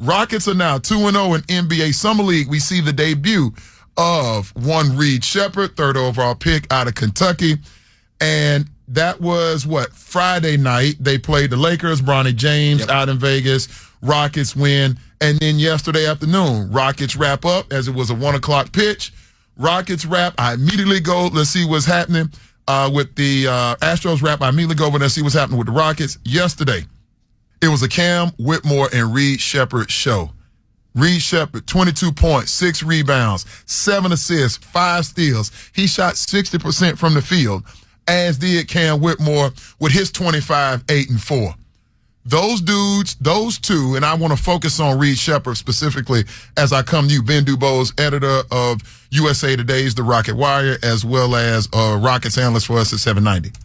Rockets are now 2-0 in NBA Summer League. We see the debut of one Reed Sheppard, third overall pick out of Kentucky. And that was, Friday night. They played the Lakers, Bronny James out in Vegas. Rockets win. And then yesterday afternoon, Rockets wrap up as it was a 1 o'clock pitch. Rockets wrap. I immediately go, let's see what's happening with the Astros wrap. I immediately go over and see what's happening with the Rockets. Yesterday, it was a Cam Whitmore and Reed Sheppard show. Reed Sheppard, 22 points, 6 rebounds, 7 assists, 5 steals. He shot 60% from the field, as did Cam Whitmore with his 25, 8, and 4. Those dudes, those two, and I want to focus on Reed Sheppard specifically as I come to you, Ben DuBose, editor of USA Today's The Rocket Wire, as well as Rockets analyst for us at 790.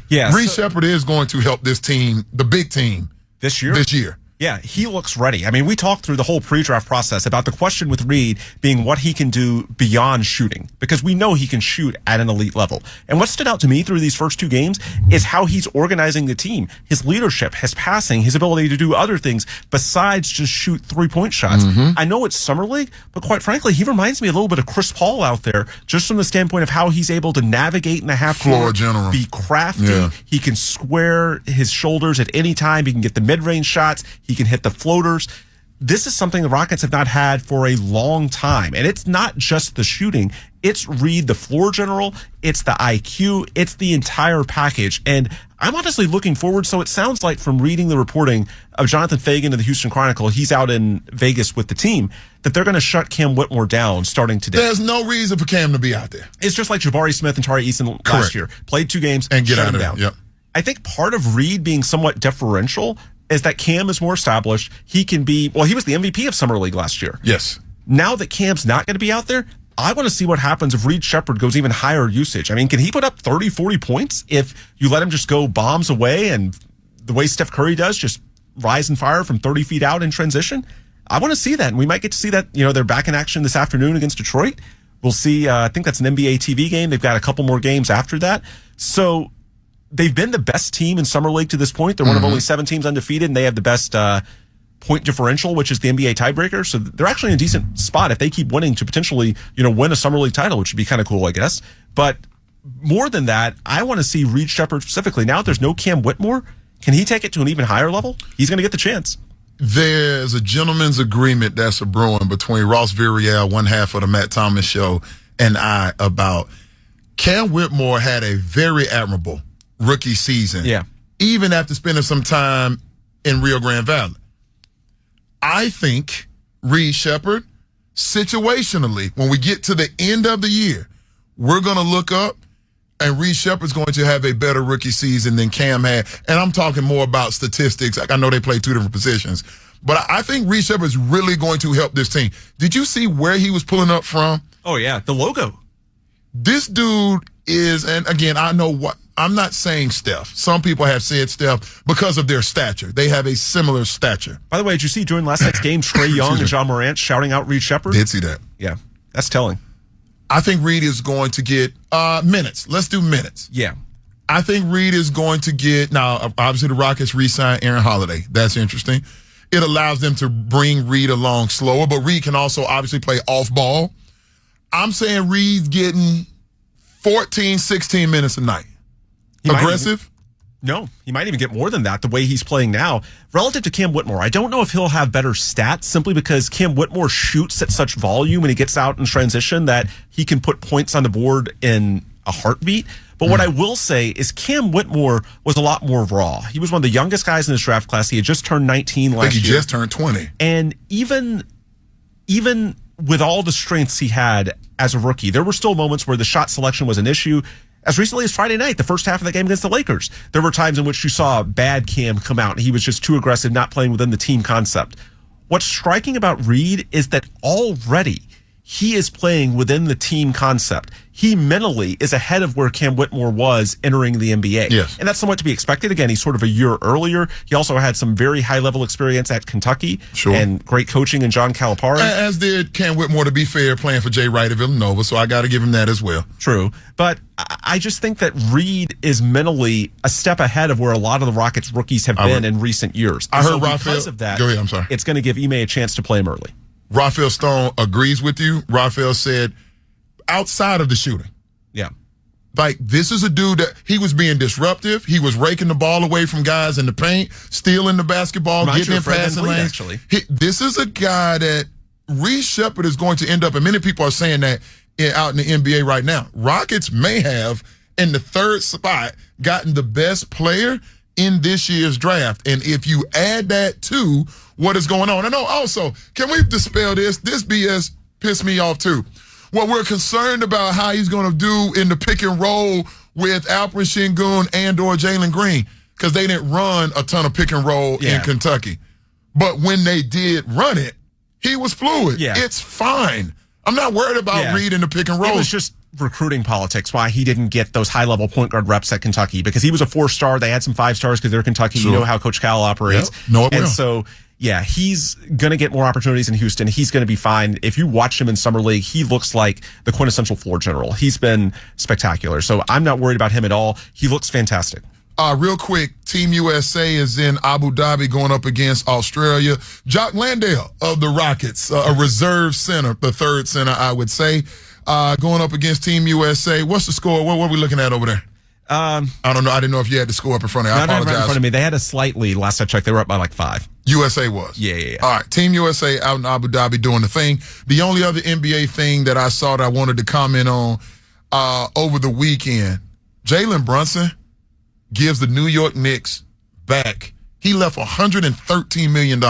Yeah, Reed Sheppard is going to help this team, the big team, this year. Yeah, he looks ready. I mean, we talked through the whole pre-draft process about the question with Reed being what he can do beyond shooting, because we know he can shoot at an elite level. And what stood out to me through these first 2 games is how he's organizing the team, his leadership, his passing, his ability to do other things besides just shoot 3-point shots. I know it's Summer League, but quite frankly, he reminds me a little bit of Chris Paul out there, just from the standpoint of how he's able to navigate in the half court, be crafty. Yeah. He can square his shoulders at any time. He can get the mid-range shots. He can hit the floaters. This is something the Rockets have not had for a long time. And it's not just the shooting. It's Reed, the floor general. It's the IQ. It's the entire package. And I'm honestly looking forward. So it sounds like from reading the reporting of Jonathan Fagan of the Houston Chronicle, he's out in Vegas with the team, that they're going to shut Cam Whitmore down starting today. There's no reason for Cam to be out there. It's just like Jabari Smith and Tari Eason last year. Played 2 games and get out of down. Yep. I think part of Reed being somewhat deferential is that Cam is more established. He can be, he was the MVP of Summer League last year. Yes. Now that Cam's not going to be out there, I want to see what happens if Reed Sheppard goes even higher usage. I mean, can he put up 30, 40 points if you let him just go bombs away and the way Steph Curry does, just rise and fire from 30 feet out in transition? I want to see that. And we might get to see that, they're back in action this afternoon against Detroit. We'll see. I think that's an NBA TV game. They've got a couple more games after that. So they've been the best team in Summer League to this point. They're one of only 7 teams undefeated, and they have the best point differential, which is the NBA tiebreaker. So they're actually in a decent spot if they keep winning to potentially, win a Summer League title, which would be kind of cool, I guess. But more than that, I want to see Reed Sheppard specifically. Now that there's no Cam Whitmore, can he take it to an even higher level? He's going to get the chance. There's a gentleman's agreement that's a brewing between Ross Villarreal, one half of the Matt Thomas Show, and I about Cam Whitmore had a very admirable rookie season. Yeah. Even after spending some time in Rio Grande Valley. I think Reed Sheppard, situationally, when we get to the end of the year, we're going to look up and Reed Sheppard's going to have a better rookie season than Cam had. And I'm talking more about statistics. I know they play 2 different positions. But I think Reed Sheppard's really going to help this team. Did you see where he was pulling up from? Oh, yeah. The logo. This dude is, and again, I know what, I'm not saying Steph. Some people have said Steph because of their stature. They have a similar stature. By the way, did you see during last night's game, Trae Young and John Morant shouting out Reed Sheppard? Did see that. Yeah, that's telling. I think Reed is going to get minutes. Let's do minutes. Yeah. I think Reed is going to get, now, obviously the Rockets re-signed Aaron Holiday. That's interesting. It allows them to bring Reed along slower, but Reed can also obviously play off ball. I'm saying Reed's getting 14, 16 minutes a night. Aggressive? No, he might even get more than that the way he's playing now. Relative to Cam Whitmore, I don't know if he'll have better stats simply because Cam Whitmore shoots at such volume and he gets out in transition that he can put points on the board in a heartbeat. But what I will say is Cam Whitmore was a lot more raw. He was one of the youngest guys in this draft class. He had just turned 19 last year. I think he just turned 20. And even with all the strengths he had as a rookie, there were still moments where the shot selection was an issue. As recently as Friday night, the first half of the game against the Lakers, there were times in which you saw bad Cam come out. He was just too aggressive, not playing within the team concept. What's striking about Reed is that already he is playing within the team concept. He mentally is ahead of where Cam Whitmore was entering the NBA. Yes. And that's somewhat to be expected. Again, he's sort of a year earlier. He also had some very high-level experience at Kentucky. Sure. And great coaching in John Calipari. As did Cam Whitmore, to be fair, playing for Jay Wright of Villanova, so I got to give him that as well. True. But I just think that Reed is mentally a step ahead of where a lot of the Rockets rookies have been in recent years. I heard because Raphael. of that, Go ahead, I'm sorry. It's going to give Ime a chance to play him early. Raphael Stone agrees with you. Raphael said, outside of the shooting, Yeah. like, this is a dude that he was being disruptive. He was raking the ball away from guys in the paint, stealing the basketball, Reminds getting you in of Fred passing VanVleet, lanes. actually. This is a guy that Reed Sheppard is going to end up, and many people are saying that out in the NBA right now. Rockets may have, in the third spot, gotten the best player in this year's draft. And if you add that to what is going on, I know also, can we dispel this? This BS pissed me off too. Well, we're concerned about how he's going to do in the pick and roll with Alperen Sengun and or Jalen Green, because they didn't run a ton of pick and roll in Kentucky. But when they did run it, he was fluid. Yeah. It's fine. I'm not worried about Reed in the pick and roll. It was just recruiting politics, why he didn't get those high-level point guard reps at Kentucky, because he was a 4-star. They had some 5-stars because they're Kentucky. Sure. You know how Coach Cal operates. Yep. No, it will. And so, yeah, he's going to get more opportunities in Houston. He's going to be fine. If you watch him in Summer League, he looks like the quintessential floor general. He's been spectacular. So I'm not worried about him at all. He looks fantastic. Real quick, Team USA is in Abu Dhabi going up against Australia. Jock Landale of the Rockets, a reserve center, the third center, I would say, going up against Team USA. What's the score? What are we looking at over there? I don't know. I didn't know if you had the score up in front of you. I apologize. Right in front of me. They had a slight lead. Last I checked, they were up by like 5. USA was. Yeah. All right, Team USA out in Abu Dhabi doing the thing. The only other NBA thing that I saw that I wanted to comment on over the weekend, Jalen Brunson gives the New York Knicks back. He left $113 million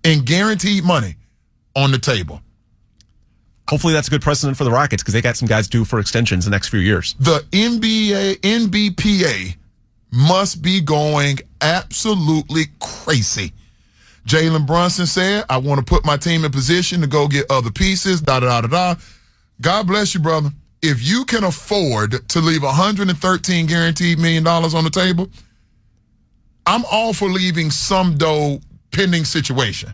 in guaranteed money on the table. Hopefully that's a good precedent for the Rockets, because they got some guys due for extensions the next few years. The NBPA must be going absolutely crazy. Jalen Brunson said, I want to put my team in position to go get other pieces, da-da-da-da-da. God bless you, brother. If you can afford to leave $113 guaranteed million on the table, I'm all for leaving some dough pending situation.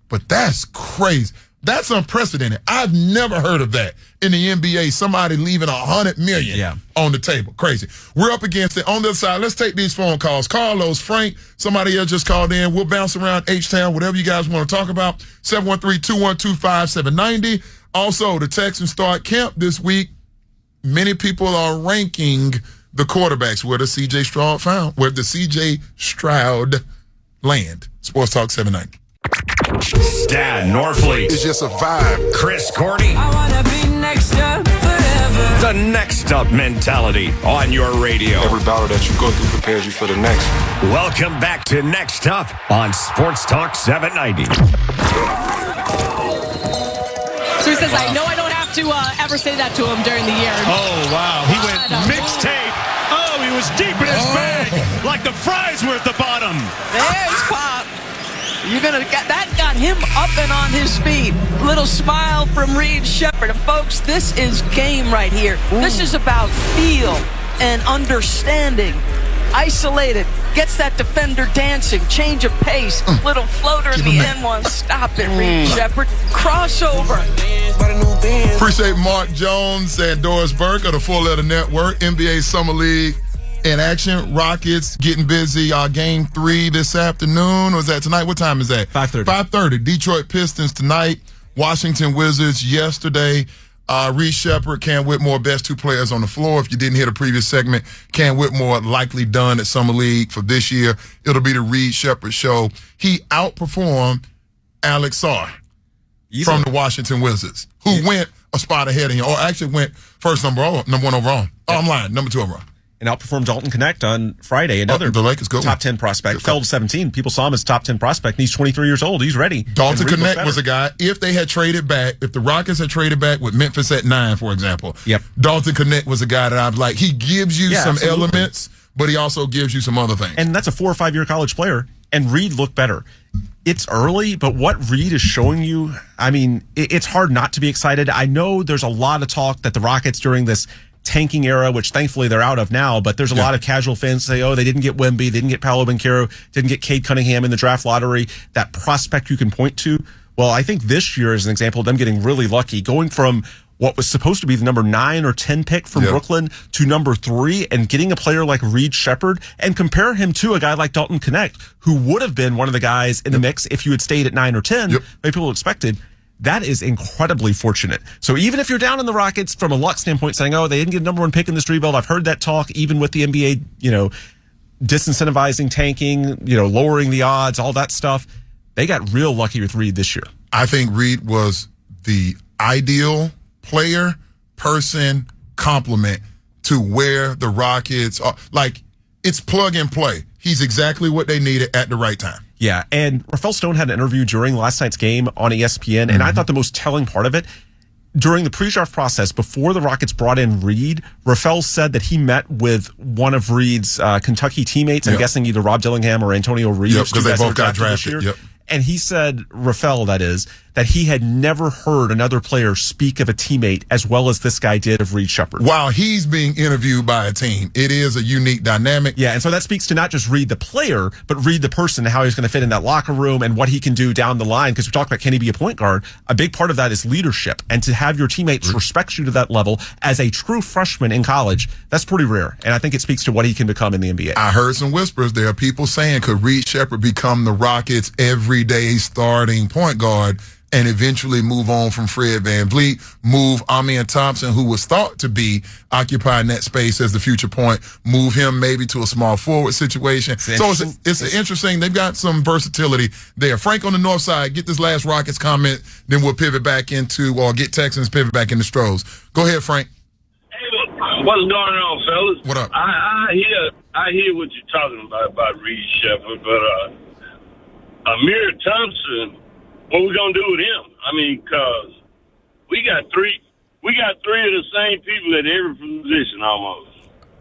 But that's crazy. That's unprecedented. I've never heard of that in the NBA. Somebody leaving $100 million on the table. Crazy. We're up against it. On the other side, let's take these phone calls. Carlos, Frank, somebody else just called in. We'll bounce around H-Town, whatever you guys want to talk about. 713-212-5790. Also, the Texans start camp this week. Many people are ranking the quarterbacks. Where does C.J. Stroud found? Where does C.J. Stroud land? Sports Talk 790. Stan Norfleet. It's just a vibe. Chris Cordy. I wanna be next up forever. The next up mentality on your radio. Every battle that you go through prepares you for the next. Welcome back to Next Up on Sports Talk 790. So he says, I know I don't have to ever say that to him during the year. Oh, wow. He went mixtape. Oh, he was deep in his bag. Like the fries were at the bottom. There's Pop. You're gonna get that, got him up and on his feet. Little smile from Reed Sheppard. And folks, this is game right here. This is about feel and understanding. Isolated, gets that defender dancing, change of pace, little floater in the end one. Stop it, Reed Sheppard. Crossover. Appreciate Mark Jones and Doris Burke of the Four Letter Network. NBA Summer League in action. Rockets getting busy. Game 3 this afternoon. Or is that tonight? What time is that? 5:30. 5:30. Detroit Pistons tonight. Washington Wizards yesterday. Reed Sheppard, Cam Whitmore, best 2 players on the floor. If you didn't hear the previous segment, Cam Whitmore likely done at Summer League for this year. It'll be the Reed Sheppard show. He outperformed Alex Sarr from the Washington Wizards, who went a spot ahead of him, or actually went first number 1 overall. Oh, I'm lying, number 2 overall. And outperformed Dalton Connect on Friday, another the Lakers go top 10 prospect. Fell to 17. People saw him as top 10 prospect, and he's 23 years old. He's ready. Dalton Connect was a guy, if they had traded back, if the Rockets had traded back with Memphis at 9, for example, Dalton Connect was a guy that I was like, he gives you some elements, but he also gives you some other things. And that's a 4 or 5 year college player, and Reed looked better. It's early, but what Reed is showing you, I mean, it's hard not to be excited. I know there's a lot of talk that the Rockets during this tanking era, which thankfully they're out of now, but there's a lot of casual fans say, oh, they didn't get Wemby, they didn't get Paolo Banchero, didn't get Cade Cunningham in the draft lottery, that prospect you can point to. Well, I think this year is an example of them getting really lucky, going from what was supposed to be the number 9 or 10 pick from Brooklyn to number 3 and getting a player like Reed Sheppard and compare him to a guy like Dalton Knecht, who would have been one of the guys in the mix if you had stayed at 9 or 10, maybe people expected. That is incredibly fortunate. So even if you're down in the Rockets from a luck standpoint saying, oh, they didn't get a number 1 pick in this rebuild, I've heard that talk even with the NBA, disincentivizing tanking, lowering the odds, all that stuff. They got real lucky with Reed this year. I think Reed was the ideal player, person, complement to where the Rockets are. Like, it's plug and play. He's exactly what they needed at the right time. Yeah, and Rafael Stone had an interview during last night's game on ESPN, and I thought the most telling part of it, during the pre-draft process, before the Rockets brought in Reed, Rafael said that he met with one of Reed's Kentucky teammates, I'm guessing either Rob Dillingham or Antonio Reeves. Because they both got drafted. And he said, Rafael, that is, that he had never heard another player speak of a teammate as well as this guy did of Reed Sheppard. While he's being interviewed by a team, it is a unique dynamic. Yeah, and so that speaks to not just Reed the player, but Reed the person and how he's going to fit in that locker room and what he can do down the line. Because we talked about, can he be a point guard? A big part of that is leadership. And to have your teammates respect you to that level as a true freshman in college, that's pretty rare. And I think it speaks to what he can become in the NBA. I heard some whispers. There are people saying, could Reed Sheppard become the Rockets' everyday starting point guard and eventually move on from Fred VanVleet, move Amen Thompson, who was thought to be occupying that space as the future point, move him maybe to a small forward situation. So it's interesting. They've got some versatility there. Frank on the north side, get this last Rockets comment, then we'll pivot back into, or get Texans pivot back into Strohs. Go ahead, Frank. Hey, what's going on, fellas? What up? I hear what you're talking about Reed Sheppard, but Amir Thompson, what we gonna do with him? I mean, cause we got three of the same people at every position almost.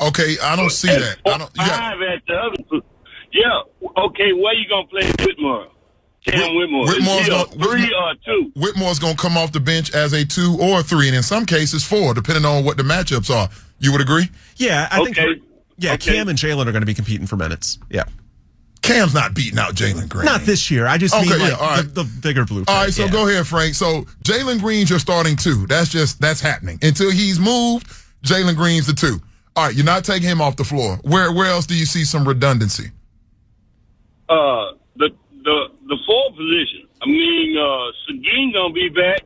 Okay, I don't see that. I don't. Five at the other. Yeah. Okay, where you gonna play Whitmore? Whitmore. Whitmore's gonna, 3 or 2. Whitmore's gonna come off the bench as a 2 or 3, and in some cases 4, depending on what the matchups are. You would agree? Yeah, I think. Yeah, Cam and Jalen are going to be competing for minutes. Yeah. Cam's not beating out Jalen Green. Not this year. I just mean the bigger blueprint. All right, so go ahead, Frank. So Jalen Green's your starting 2. That's happening. Until he's moved, Jalen Green's the 2. All right, you're not taking him off the floor. Where else do you see some redundancy? The 4 position. I mean, Seguin gonna be back,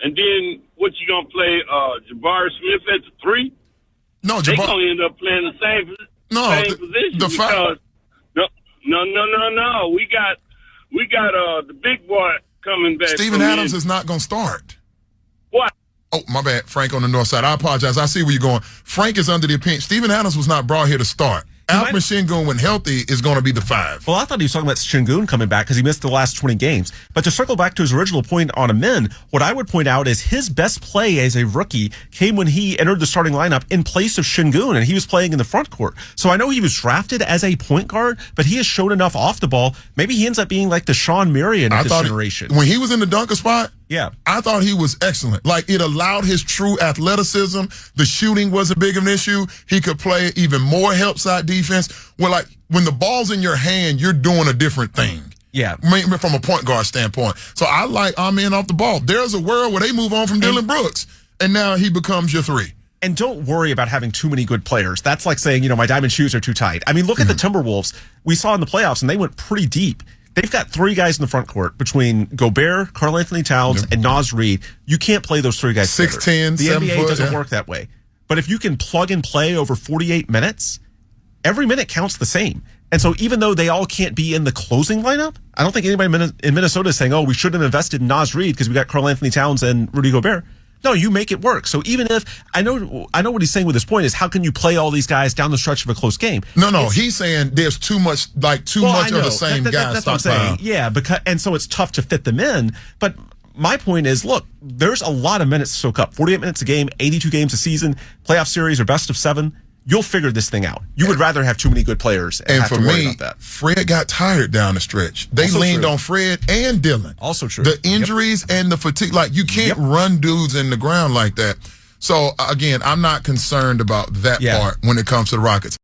and then what you gonna play? Jabari Smith at the 3? No, they gonna end up playing the same position. The 5. No. We got the big boy coming back. Steven Adams is not going to start. What? Oh, my bad. Frank on the north side. I apologize. I see where you're going. Frank is under the opinion. Steven Adams was not brought here to start. Alperen Sengun, when healthy, is going to be the 5. Well, I thought he was talking about Sengun coming back because he missed the last 20 games. But to circle back to his original point on Amen, what I would point out is his best play as a rookie came when he entered the starting lineup in place of Sengun, and he was playing in the front court. So I know he was drafted as a point guard, but he has shown enough off the ball. Maybe he ends up being like the Sean Marion of this generation. When he was in the dunker spot, yeah, I thought he was excellent. Like, it allowed his true athleticism. The shooting wasn't big of an issue. He could play even more help side defense. Well, like, when the ball's in your hand, you're doing a different thing. Yeah. From a point guard standpoint. So I like Amen off the ball. There's a world where they move on from Dylan Brooks, and now he becomes your 3. And don't worry about having too many good players. That's like saying, my diamond shoes are too tight. I mean, look at the Timberwolves. We saw in the playoffs, and they went pretty deep. They've got 3 guys in the front court between Gobert, Karl Anthony Towns, and Naz Reid. You can't play those 3 guys 6'10", the 7 NBA foot, doesn't work that way. But if you can plug and play over 48 minutes, every minute counts the same. And so even though they all can't be in the closing lineup, I don't think anybody in Minnesota is saying, we shouldn't have invested in Naz Reid because we got Karl Anthony Towns and Rudy Gobert. No, you make it work. So even if I know what he's saying with this point is, how can you play all these guys down the stretch of a close game? No, he's saying there's too much of the same guys. That's what I'm saying. Yeah, and so it's tough to fit them in. But my point is, look, there's a lot of minutes to soak up. 48 minutes a game, 82 games a season, playoff series or best of 7. you'll figure this thing out. You would rather have too many good players and have for to worry me, about that. Fred got tired down the stretch. They Also leaned true. on Fred and Dylan. Also true. The injuries and the fatigue, like you can't run dudes in the ground like that. So again, I'm not concerned about that part when it comes to the Rockets.